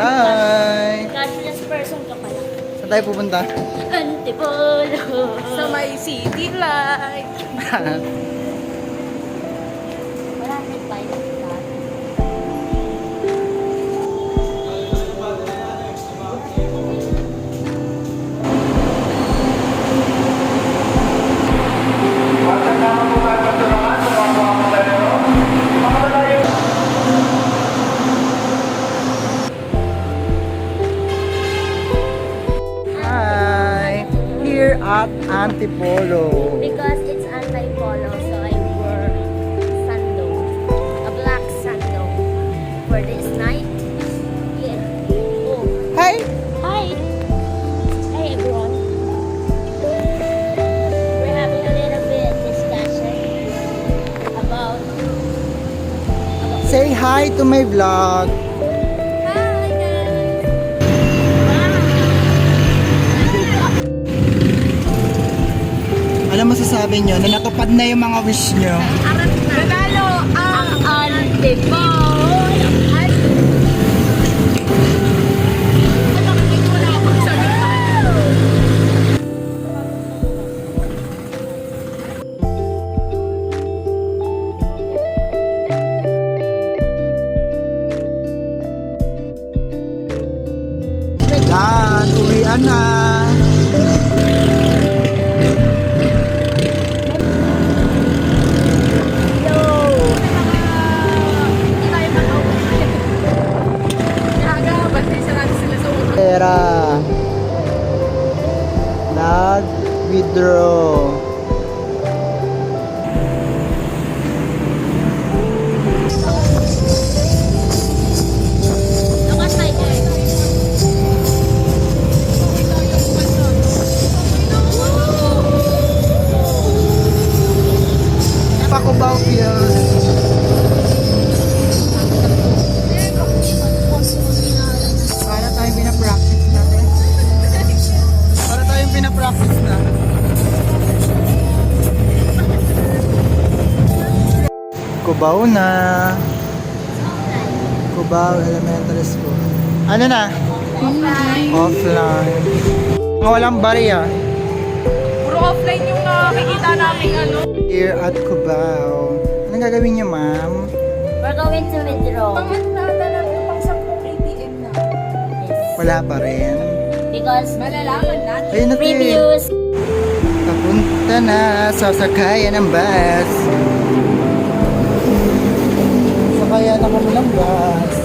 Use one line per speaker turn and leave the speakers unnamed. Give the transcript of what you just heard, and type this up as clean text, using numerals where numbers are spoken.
Hi!
Cashless person ka pala.
Saan tayo pupunta?
Antipolo.
Sa may city light.
Malapit pa yun.
Hi! Here at Antipolo.
Because it's anti-polo, so I wore sandal. A black sandal. For this night. Yeah. Oh.
Hi!
Hi. Hi everyone. We're having a little bit discussion about
Say hi to my vlog.
hi guys.
Ano masasabi nyo na natupad na yung mga wish nyo?
Nanalo ang
Antipolo.
Yan, uwian na. Pera. Nag-withdraw.
Lukas tayo.
Pakubaw Hills. Para tayong pinapractice natin. Para tayong pinapractice na. Cubao na. Cubao Elementary School. Ano na? Offline. Mga walang bariya.
Puro offline yung nakikita namin ano.
Here at Cubao. Anong gagawin niyo, ma'am?
We're going to withdraw.
Pangatatanap yung pang 10 ATM na.
Yes.
Wala pa rin.
Because
Malalaman natin.
Ayun na tayo.
previews.
Papunta na sa sakayan ng bus. Sakayan na kami ng bus.